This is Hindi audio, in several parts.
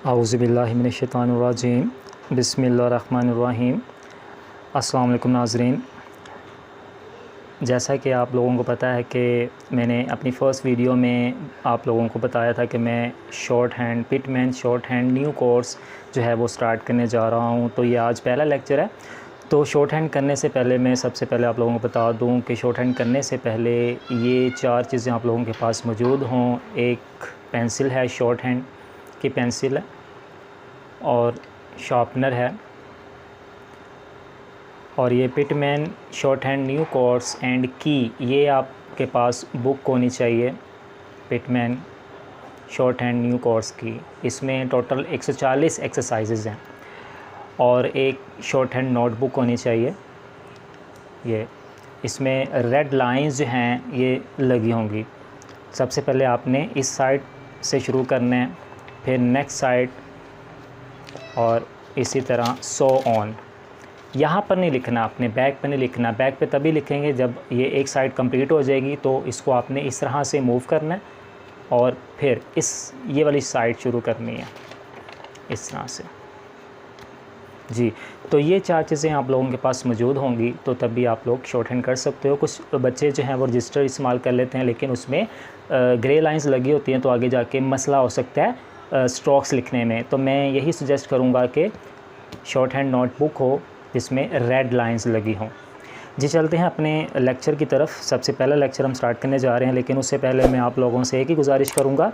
औज़ुबिल्लाहिमिनश्शैतानिर्रजीम बिस्मिल्लाहिर्रहमानिर्रहीम। अस्सलाम वालेकुम नाज़रीन। जैसा कि आप लोगों को पता है कि मैंने अपनी फ़र्स्ट वीडियो में आप लोगों को बताया था कि मैं short hand Pitman short hand new course जो है वो स्टार्ट करने जा रहा हूँ। तो ये आज पहला लेक्चर है। तो शॉर्ट हैंड करने से पहले मैं सबसे पहले आप लोगों को बता दूं कि शॉर्ट हैंड करने से पहले ये 4 चीज़ें आप लोगों के पास मौजूद हों। एक पेंसिल है, शॉर्ट हैंड की पेंसिल है, और शार्पनर है, और ये Pitman short hand new course and की, ये आपके पास बुक होनी चाहिए। Pitman short hand new course की, इसमें टोटल 140 एक्सरसाइजेज़ हैं, और एक शॉर्ट हैंड नोटबुक होनी चाहिए। ये इसमें रेड लाइंस जो हैं ये लगी होंगी। सबसे पहले आपने इस साइड से शुरू करना है, फिर नेक्स्ट साइड, और इसी तरह सो ऑन। यहाँ पर नहीं लिखना, आपने बैक पर नहीं लिखना। बैक पे तभी लिखेंगे जब ये एक साइड कंप्लीट हो जाएगी। तो इसको आपने इस तरह से मूव करना है, और फिर ये वाली साइड शुरू करनी है इस तरह से जी। तो ये 4 चीज़ें आप लोगों के पास मौजूद होंगी, तो तभी आप लोग शॉर्ट हैंड कर सकते हो। कुछ बच्चे जो हैं वो रजिस्टर इस्तेमाल कर लेते हैं, लेकिन उसमें ग्रे लाइंस लगी होती हैं, तो आगे जाके मसला हो सकता है स्ट्रोक्स लिखने में। तो मैं यही सजेस्ट करूँगा कि शॉर्ट हैंड नोटबुक हो जिसमें रेड लाइंस लगी हों। जी, चलते हैं अपने लेक्चर की तरफ। सबसे पहला लेक्चर हम स्टार्ट करने जा रहे हैं, लेकिन उससे पहले मैं आप लोगों से एक ही गुजारिश करूँगा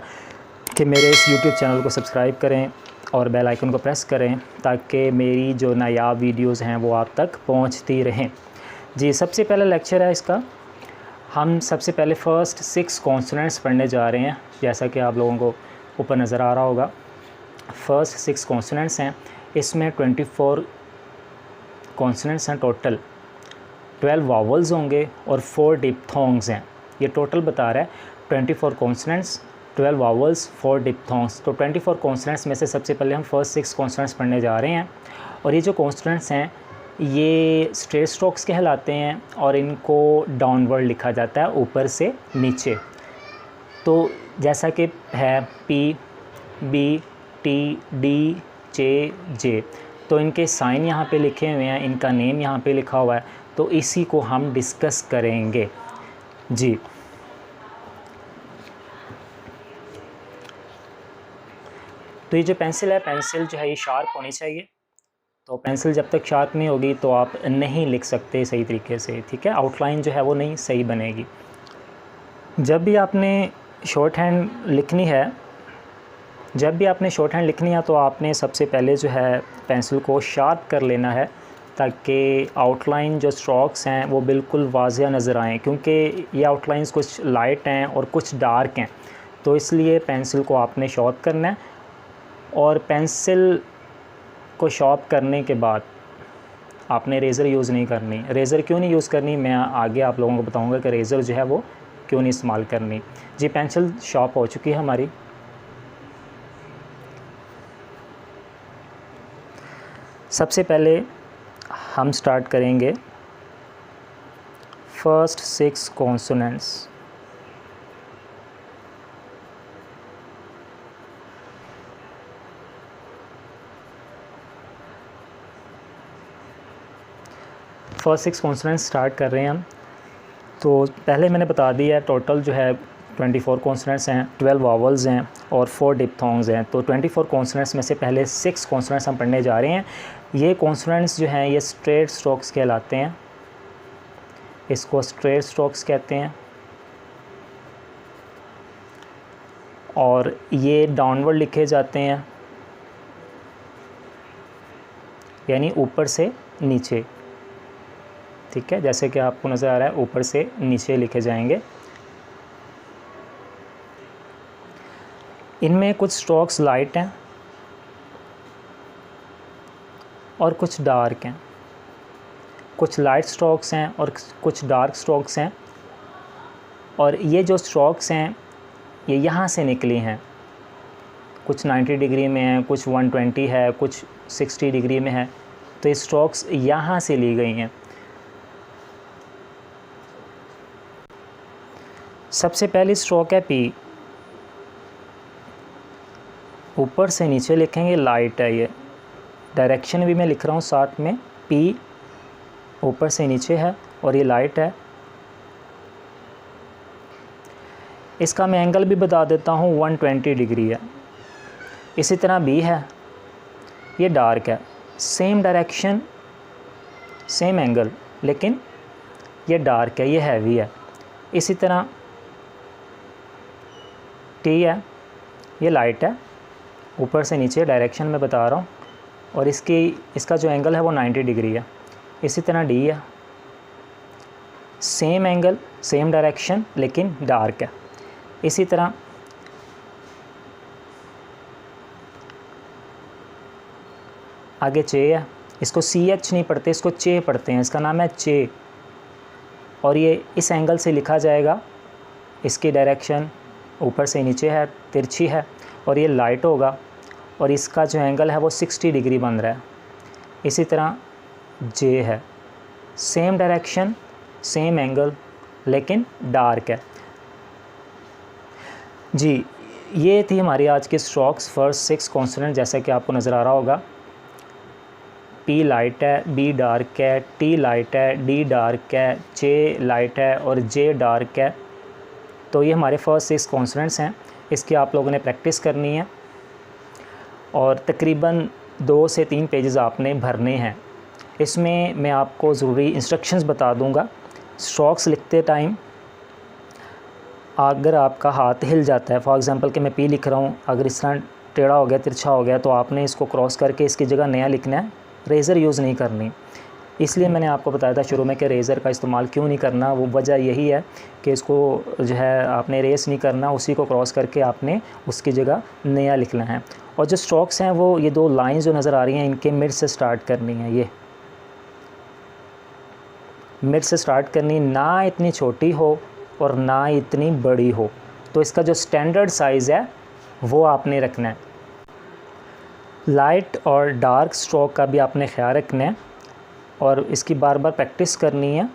कि मेरे इस यूट्यूब चैनल को सब्सक्राइब करें और बेल आइकन को प्रेस करें, ताकि मेरी जो नायाब वीडियोस हैं वो आप तक पहुंचती रहें। जी, सबसे पहला लेक्चर है इसका। हम सबसे पहले फ़र्स्ट 6 कॉन्सोनेंट्स पढ़ने जा रहे हैं, जैसा कि आप लोगों को ऊपर नज़र आ रहा होगा। फ़र्स्ट 6 कॉन्सोनेंट्स हैं, इसमें 24 कॉन्सोनेंट्स हैं टोटल। 12 वावल्स होंगे और 4 डिप्थोंग्स हैं। ये टोटल बता रहा है 24 कॉन्सोनेंट्स, 12 वावल्स, 4 डिप्थोंग्स। तो 24 कॉन्सोनेंट्स में से सबसे पहले हम फ़र्स्ट 6 कॉन्सोनेंट्स पढ़ने जा रहे हैं। और ये जो कॉन्सोनेंट्स हैं ये स्ट्रेट स्ट्रोक्स कहलाते हैं, और इनको डाउनवर्ड लिखा जाता है, ऊपर से नीचे। तो जैसा कि है पी, बी, टी, डी, जे, जे। तो इनके साइन यहाँ पे लिखे हुए हैं, इनका नेम यहाँ पे लिखा हुआ है। तो इसी को हम डिस्कस करेंगे जी। तो ये जो पेंसिल है, पेंसिल जो है ये शार्प होनी चाहिए। तो पेंसिल जब तक शार्प नहीं होगी तो आप नहीं लिख सकते सही तरीके से, ठीक है। आउटलाइन जो है वो नहीं सही बनेगी। जब भी आपने शॉर्ट हैंड लिखनी है तो आपने सबसे पहले जो है पेंसिल को शार्प कर लेना है, ताकि आउटलाइन जो स्ट्रोक्स हैं वो बिल्कुल वाज़िया नज़र आएँ, क्योंकि ये आउटलाइंस कुछ लाइट हैं और कुछ डार्क हैं। तो इसलिए पेंसिल को आपने शार्प करना है, और पेंसिल को शार्प करने के बाद आपने रेज़र यूज़ नहीं करनी। रेज़र क्यों नहीं यूज़ करनी, मैं आगे आप लोगों को बताऊंगा कि रेज़र जो है वो क्यों नहीं इस्तेमाल करनी। जी, पेंसिल शार्प हो चुकी है हमारी। सबसे पहले हम स्टार्ट करेंगे first 6 consonants. First 6 consonants start कर रहे हैं हम। तो पहले मैंने बता दिया टोटल जो है 24 कॉन्सोनेंट्स हैं, 12 वावल्स हैं और 4 डिप्थोंग्स हैं। तो 24 कॉन्सोनेंट्स में से पहले 6 कॉन्सोनेंट्स हम पढ़ने जा रहे हैं। ये कॉन्सोनेंट्स जो हैं ये स्ट्रेट स्ट्रोक्स कहलाते हैं, इसको स्ट्रेट स्ट्रोक्स कहते हैं, और ये डाउनवर्ड लिखे जाते हैं, यानी ऊपर से नीचे, ठीक है। जैसे कि आपको नज़र आ रहा है, ऊपर से नीचे लिखे जाएंगे। इनमें कुछ स्ट्रोक्स लाइट हैं और कुछ डार्क हैं, कुछ लाइट स्ट्रोक्स हैं और कुछ डार्क स्ट्रोक्स हैं। और ये जो स्ट्रोक्स हैं ये यहाँ से निकली हैं, कुछ 90 डिग्री में है, कुछ 120 है, कुछ 60 डिग्री में है। तो ये स्ट्रोक्स यहाँ से ली गई हैं। सबसे पहली स्ट्रोक है पी। ऊपर से नीचे लिखेंगे, लाइट है ये, डायरेक्शन भी मैं लिख रहा हूँ साथ में, पी ऊपर से नीचे है और ये लाइट है। इसका मैं एंगल भी बता देता हूँ, 120 डिग्री है। इसी तरह बी है, ये डार्क है, सेम डायरेक्शन सेम एंगल, लेकिन ये डार्क है, ये हैवी है। इसी तरह टी है, ये लाइट है, ऊपर से नीचे डायरेक्शन में बता रहा हूँ, और इसका जो एंगल है वो 90 डिग्री है। इसी तरह डी है, सेम एंगल सेम डायरेक्शन लेकिन डार्क है। इसी तरह आगे चे है, इसको सी एच नहीं पढ़ते, इसको चे पढ़ते हैं, इसका नाम है चे, और ये इस एंगल से लिखा जाएगा। इसकी डायरेक्शन ऊपर से नीचे है, तिरछी है, और ये लाइट होगा, और इसका जो एंगल है वो 60 डिग्री बन रहा है। इसी तरह जे है, सेम डायरेक्शन सेम एंगल लेकिन डार्क है। जी, ये थी हमारी आज की स्ट्रोक्स फर्स्ट 6 कॉन्सोनेंट, जैसा कि आपको नज़र आ रहा होगा। पी लाइट है, बी डार्क है, टी लाइट है, डी डार्क है, जे लाइट है और जे डार्क है। तो ये हमारे फर्स्ट 6 कॉन्सोनेंट्स हैं। इसकी आप लोगों ने प्रैक्टिस करनी है और तकरीबन 2 से 3 पेजेस आपने भरने हैं। इसमें मैं आपको ज़रूरी इंस्ट्रक्शंस बता दूंगा। स्ट्रोक्स लिखते टाइम अगर आपका हाथ हिल जाता है, फॉर एग्ज़ाम्पल कि मैं पी लिख रहा हूँ, अगर इस तरह टेढ़ा हो गया, तिरछा हो गया, तो आपने इसको क्रॉस करके इसकी जगह नया लिखना है, रेज़र यूज़ नहीं करनी। इसलिए मैंने आपको बताया था शुरू में कि रेज़र का इस्तेमाल क्यों नहीं करना। वो वजह यही है कि इसको जो है आपने रेस नहीं करना, उसी को क्रॉस करके आपने उसकी जगह नया लिखना है। और जो स्ट्रोक्स हैं वो ये 2 लाइंस जो नज़र आ रही हैं, इनके मिड से स्टार्ट करनी है। ये मिड से स्टार्ट करनी, ना इतनी छोटी हो और ना इतनी बड़ी हो। तो इसका जो स्टैंडर्ड साइज़ है वो आपने रखना है। लाइट और डार्क स्ट्रोक का भी आपने ख्याल रखना है और इसकी बार बार प्रैक्टिस करनी है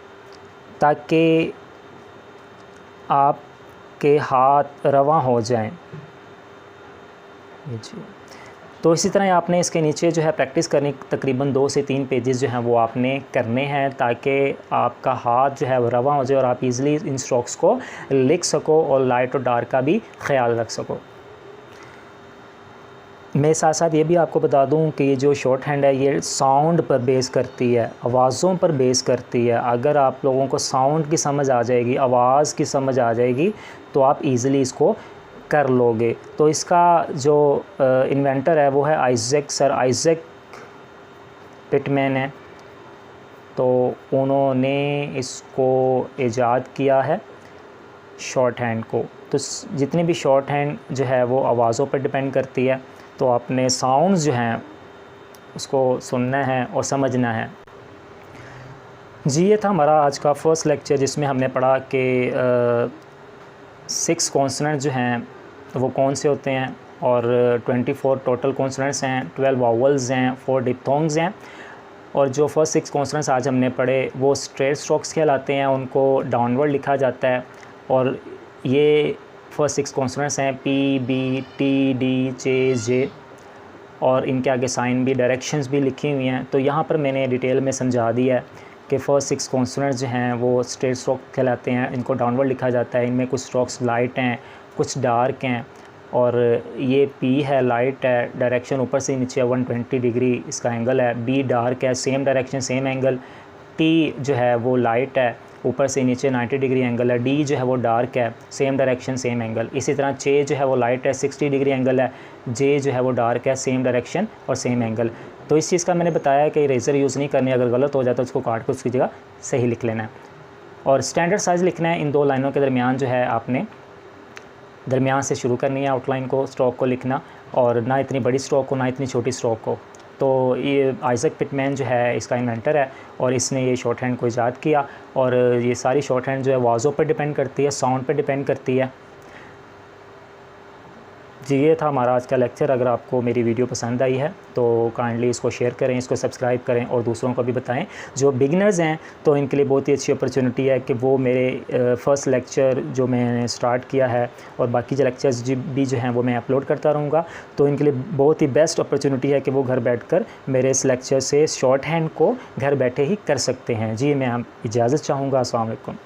ताकि आपके हाथ रवां हो जाएं। जी, तो इसी तरह आपने इसके नीचे जो है प्रैक्टिस करनी, तकरीबन 2 से 3 पेजेस जो हैं वो आपने करने हैं ताकि आपका हाथ जो है वो रवां हो जाए और आप इजीली इन स्ट्रोक्स को लिख सको और लाइट और डार्क का भी ख्याल रख सको। मैं साथ साथ ये भी आपको बता दूं कि ये जो शॉर्ट हैंड है ये साउंड पर बेस करती है, आवाज़ों पर बेस करती है। अगर आप लोगों को साउंड की समझ आ जाएगी, आवाज़ की समझ आ जाएगी, तो आप इजीली इसको कर लोगे। तो इसका जो इन्वेंटर है वो है सर आइज़ैक पिटमैन है। तो उन्होंने इसको ईजाद किया है शॉर्ट हैंड को। तो जितनी भी शॉर्ट हैंड जो है वो आवाज़ों पर डिपेंड करती है, तो आपने साउंड्स जो हैं उसको सुनना है और समझना है। जी, ये था हमारा आज का फर्स्ट लेक्चर जिसमें हमने पढ़ा कि 6 कॉन्सोनेंट जो हैं वो कौन से होते हैं और 24 टोटल कॉन्सोनेंट्स हैं, 12 वावल्स हैं, 4 डिप्थोंग्स हैं। और जो फर्स्ट 6 कॉन्सोनेंट्स आज हमने पढ़े वो स्ट्रेट स्ट्रोक्स कहलाते हैं, उनको डाउनवर्ड लिखा जाता है। और ये फर्स्ट 6 कॉन्सोनेंट्स हैं पी, बी, टी, डी, जे, और इनके आगे साइन भी, डायरेक्शंस भी लिखी हुई हैं। तो यहाँ पर मैंने डिटेल में समझा दिया है कि फर्स्ट 6 कॉन्सोनेंट्स जो हैं वो स्ट्रेट स्ट्रोक कहलाते हैं, इनको डाउनवर्ड लिखा जाता है। इनमें कुछ स्ट्रोक्स लाइट हैं, कुछ डार्क हैं, और ये पी है, लाइट है, डायरेक्शन ऊपर से नीचे 120 डिग्री इसका एंगल है। बी डार्क है, same direction same angle. T जो है वो लाइट है, ऊपर से नीचे 90 डिग्री एंगल है। डी जो है वो डार्क है, सेम डायरेक्शन सेम एंगल। इसी तरह चे जो है वो लाइट है, 60 डिग्री एंगल है। जे जो है वो डार्क है, सेम डायरेक्शन और सेम एंगल। तो इस चीज़ का मैंने बताया कि रेज़र यूज़ नहीं करनी, अगर गलत हो जाता है उसको काट के उसकी जगह सही लिख लेना है। और स्टैंडर्ड साइज़ लिखना है। इन 2 लाइनों के दरमियान जो है आपने दरमियान से शुरू करनी है आउटलाइन को, स्ट्रोक को लिखना, और ना इतनी बड़ी स्ट्रोक को ना इतनी छोटी स्ट्रोक को। तो ये आइज़ैक पिटमैन जो है इसका इन्वेंटर है और इसने ये शॉर्ट हैंड को ईजाद किया। और ये सारी शॉर्ट हैंड जो है आवाज़ों पर डिपेंड करती है, साउंड पर डिपेंड करती है। जी ये था हमारा आज का लेक्चर। अगर आपको मेरी वीडियो पसंद आई है तो काइंडली इसको शेयर करें, इसको सब्सक्राइब करें और दूसरों को भी बताएं। जो बिगिनर्स हैं तो इनके लिए बहुत ही अच्छी अपॉर्चुनिटी है कि वो मेरे फर्स्ट लेक्चर जो मैंने स्टार्ट किया है और बाकी जो लेक्चर्स भी जो हैं वो मैं अपलोड करता रहूँगा, तो इनके लिए बहुत ही बेस्ट अपॉर्चुनिटी है कि वो घर बैठकर मेरे इस लेक्चर से शॉर्ट हैंड को घर बैठे ही कर सकते हैं। जी मैं इजाज़त चाहूँगा। अस्सलाम वालेकुम।